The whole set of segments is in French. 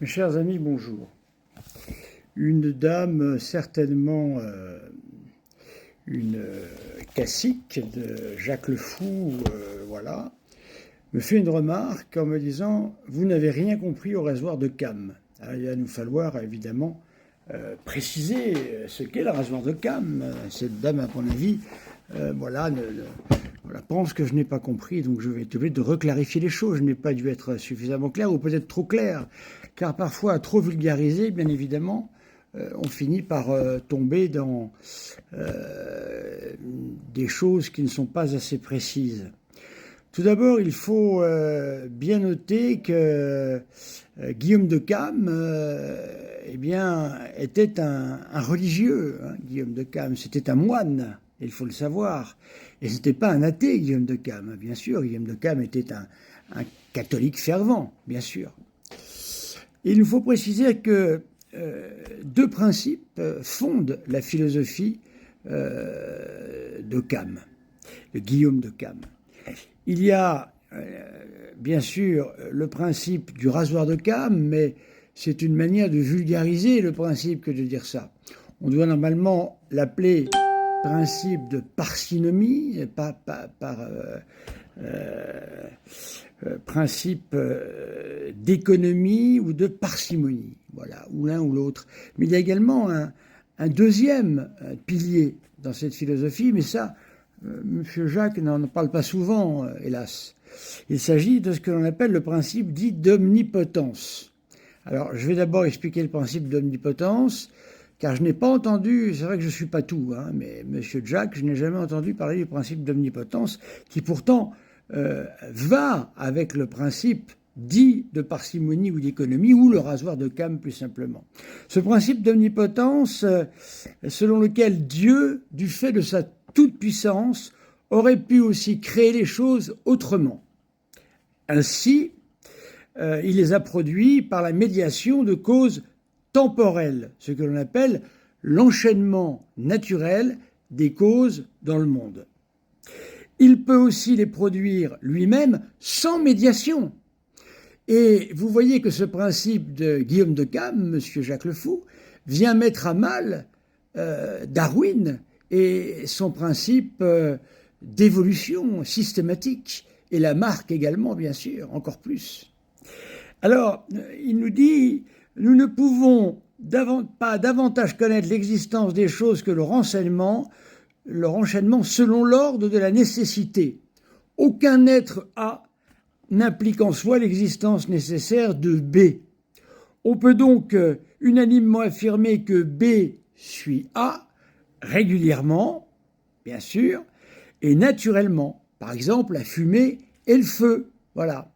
Mes chers amis, bonjour. Une dame, certainement une cacique de Jacques le Fou, voilà, me fait une remarque en me disant « Vous n'avez rien compris au rasoir de Cam ». Alors, il va nous falloir évidemment préciser ce qu'est le rasoir de Cam. Cette dame, à mon avis, voilà, pense que je n'ai pas compris, donc je vais être obligé de reclarifier les choses. Je n'ai pas dû être suffisamment clair, ou peut-être trop clair, car parfois, à trop vulgariser, bien évidemment, on finit par tomber dans des choses qui ne sont pas assez précises. Tout d'abord, il faut bien noter que Guillaume de Cam eh bien, était un religieux. Hein, Guillaume de Cam, c'était un moine, il faut le savoir. Et ce n'était pas un athée, Guillaume de Cam, bien sûr. Guillaume de Cam était un catholique fervent, bien sûr. Et il nous faut préciser que deux principes fondent la philosophie de Cam, de Guillaume de Cam. Il y a bien sûr le principe du rasoir de Cam, mais c'est une manière de vulgariser le principe que de dire ça. On doit normalement l'appeler principe de parsinomie, principe d'économie ou de parcimonie, voilà, ou l'un ou l'autre. Mais il y a également un deuxième pilier dans cette philosophie, mais ça, M. Jacques n'en parle pas souvent, hélas. Il s'agit de ce que l'on appelle le principe dit d'omnipotence. Alors, je vais d'abord expliquer le principe d'omnipotence, car je n'ai pas entendu, c'est vrai que je ne suis pas tout, hein, mais M. Jacques, je n'ai jamais entendu parler du principe d'omnipotence, qui pourtant va avec le principe dit de parcimonie ou d'économie, ou le rasoir de Cam plus simplement. Ce principe d'omnipotence, selon lequel Dieu, du fait de sa toute-puissance, aurait pu aussi créer les choses autrement. Ainsi, il les a produits par la médiation de causes temporelles, ce que l'on appelle l'enchaînement naturel des causes dans le monde. Il peut aussi les produire lui-même sans médiation. Et vous voyez que ce principe de Guillaume de Cam, M. Jacques le Fou, vient mettre à mal Darwin et son principe d'évolution systématique, et Lamarck également, bien sûr, encore plus. Alors, il nous dit, nous ne pouvons pas davantage connaître l'existence des choses que leur enchaînement selon l'ordre de la nécessité. Aucun être A n'implique en soi l'existence nécessaire de B. On peut donc unanimement affirmer que B suit A régulièrement, bien sûr, et naturellement. Par exemple, la fumée et le feu. Voilà.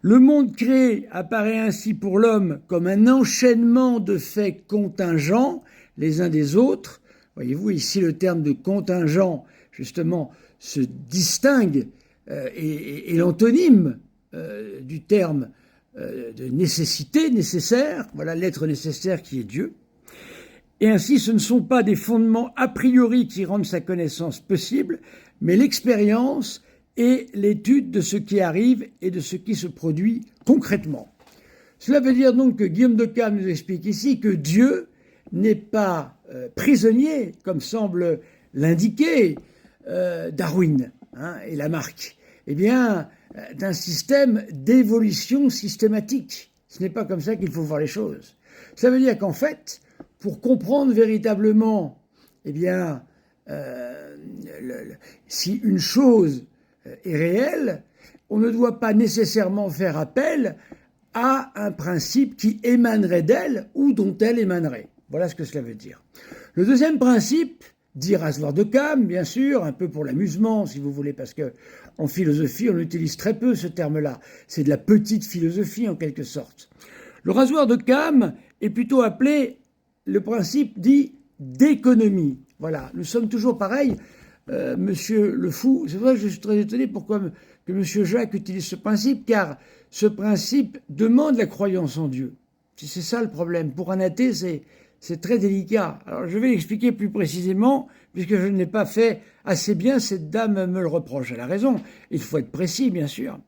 Le monde créé apparaît ainsi pour l'homme comme un enchaînement de faits contingents les uns des autres. Voyez-vous, ici le terme de contingent, justement, se distingue et l'antonyme du terme de nécessité, nécessaire, voilà l'être nécessaire qui est Dieu. Et ainsi, ce ne sont pas des fondements a priori qui rendent sa connaissance possible, mais l'expérience et l'étude de ce qui arrive et de ce qui se produit concrètement. Cela veut dire donc que Guillaume de Cam nous explique ici que Dieu n'est pas prisonnier, comme semble l'indiquer Darwin et Lamarck, eh bien, d'un système d'évolution systématique. Ce n'est pas comme ça qu'il faut voir les choses. Ça veut dire qu'en fait, pour comprendre véritablement, eh bien, si une chose est réelle, on ne doit pas nécessairement faire appel à un principe qui émanerait d'elle ou dont elle émanerait. Voilà ce que cela veut dire. Le deuxième principe, dit rasoir de Cam, bien sûr, un peu pour l'amusement, si vous voulez, parce que en philosophie, on utilise très peu ce terme-là. C'est de la petite philosophie, en quelque sorte. Le rasoir de Cam est plutôt appelé le principe dit d'économie. Voilà, nous sommes toujours pareils, Monsieur le Fou. C'est vrai que je suis très étonné pourquoi que Monsieur Jacques utilise ce principe, car ce principe demande la croyance en Dieu. C'est ça le problème. Pour un athée, c'est très délicat. Alors je vais l'expliquer plus précisément, puisque je ne l'ai pas fait assez bien, cette dame me le reproche. Elle a raison, il faut être précis, bien sûr.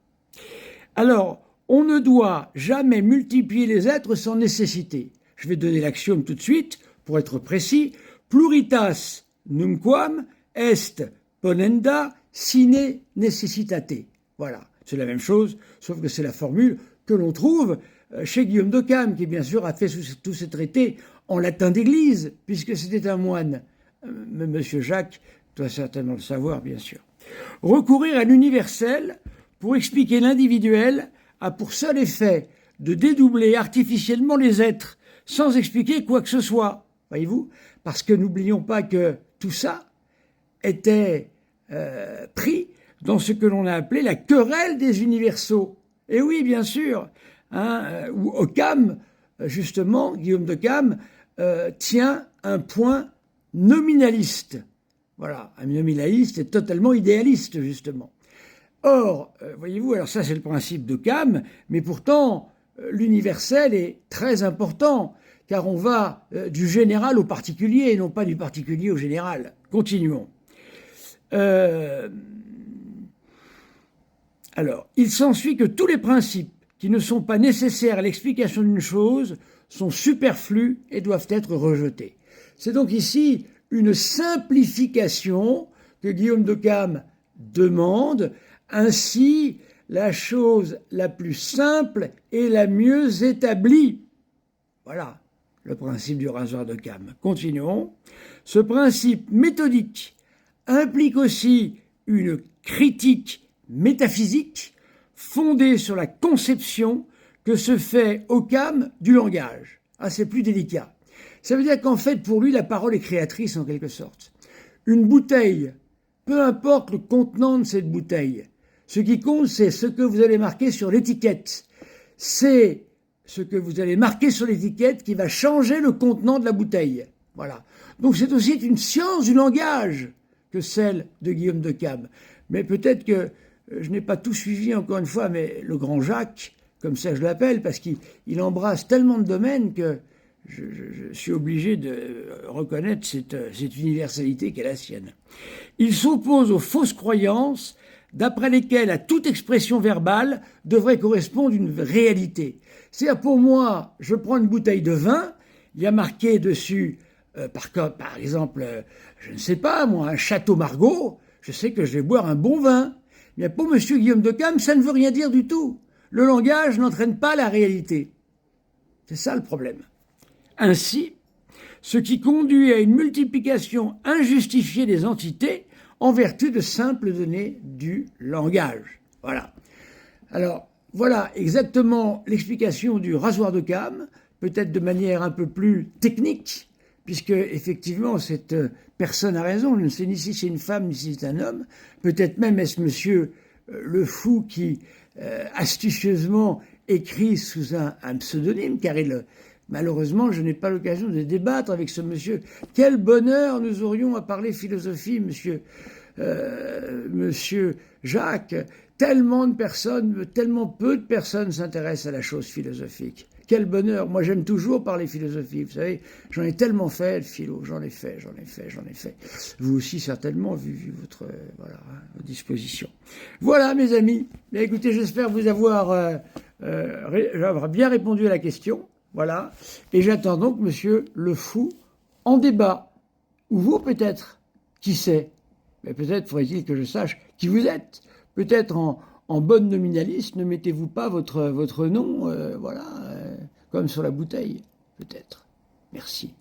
Alors, On ne doit jamais multiplier les êtres sans nécessité. Je vais donner l'axiome tout de suite, pour être précis. Pluritas nunquam est ponenda sine necessitate. Voilà, c'est la même chose, sauf que c'est la formule que l'on trouve chez Guillaume d'Occam, qui bien sûr a fait tous ces traités en latin d'église, puisque c'était un moine. Monsieur Jacques doit certainement le savoir, bien sûr. Recourir à l'universel pour expliquer l'individuel a pour seul effet de dédoubler artificiellement les êtres, sans expliquer quoi que ce soit, voyez-vous, parce que n'oublions pas que tout ça était pris dans ce que l'on a appelé la querelle des universaux. Et oui, bien sûr, où Occam, justement, Guillaume d'Occam, tient un point nominaliste. Voilà, un nominaliste est totalement idéaliste, justement. Or, voyez-vous, alors ça c'est le principe d'Occam, mais pourtant, l'universel est très important, car on va du général au particulier, et non pas du particulier au général. Continuons. Alors, il s'ensuit que tous les principes qui ne sont pas nécessaires à l'explication d'une chose sont superflus et doivent être rejetés. C'est donc ici une simplification que Guillaume d'Occam demande. Ainsi, la chose la plus simple est la mieux établie. Voilà le principe du rasoir d'Occam. Continuons. Ce principe méthodique implique aussi une critique métaphysique fondée sur la conception que se fait Occam du langage. Ah, c'est plus délicat. Ça veut dire qu'en fait, pour lui, la parole est créatrice en quelque sorte. Une bouteille, peu importe le contenant de cette bouteille, ce qui compte, c'est ce que vous allez marquer sur l'étiquette. C'est ce que vous allez marquer sur l'étiquette qui va changer le contenant de la bouteille. Voilà. Donc c'est aussi une science du langage que celle de Guillaume d'Occam. Mais peut-être que je n'ai pas tout suivi encore une fois, mais le grand Jacques, comme ça je l'appelle, parce qu'il embrasse tellement de domaines que je suis obligé de reconnaître cette universalité qu'est la sienne. Il s'oppose aux fausses croyances d'après lesquelles à toute expression verbale devrait correspondre une réalité. C'est-à-dire pour moi, je prends une bouteille de vin, il y a marqué dessus, par exemple, je ne sais pas moi, un Château Margaux, je sais que je vais boire un bon vin. Mais pour M. Guillaume d'Occam, ça ne veut rien dire du tout. Le langage n'entraîne pas la réalité. C'est ça le problème. Ainsi, ce qui conduit à une multiplication injustifiée des entités en vertu de simples données du langage. Voilà. Alors, voilà exactement l'explication du rasoir d'Occam, peut-être de manière un peu plus technique, puisque effectivement cette personne a raison, je ne sais ni si c'est une femme ni si c'est un homme, peut-être même est-ce monsieur le fou qui astucieusement écrit sous un pseudonyme, car malheureusement je n'ai pas l'occasion de débattre avec ce monsieur. Quel bonheur nous aurions à parler philosophie, monsieur Jacques. Tellement de personnes, tellement peu de personnes s'intéressent à la chose philosophique. Quel bonheur. Moi, j'aime toujours parler philosophie. Vous savez, j'en ai tellement fait, le philo. J'en ai fait. Vous aussi, certainement, vu votre, vos dispositions. Voilà, mes amis. Bien, écoutez, j'espère vous avoir bien répondu à la question. Voilà. Et j'attends donc monsieur le fou en débat. Ou vous, peut-être. Qui sait? Mais peut-être faudrait-il que je sache qui vous êtes. Peut-être en bonne nominaliste, ne mettez-vous pas votre nom, comme sur la bouteille, peut-être. Merci.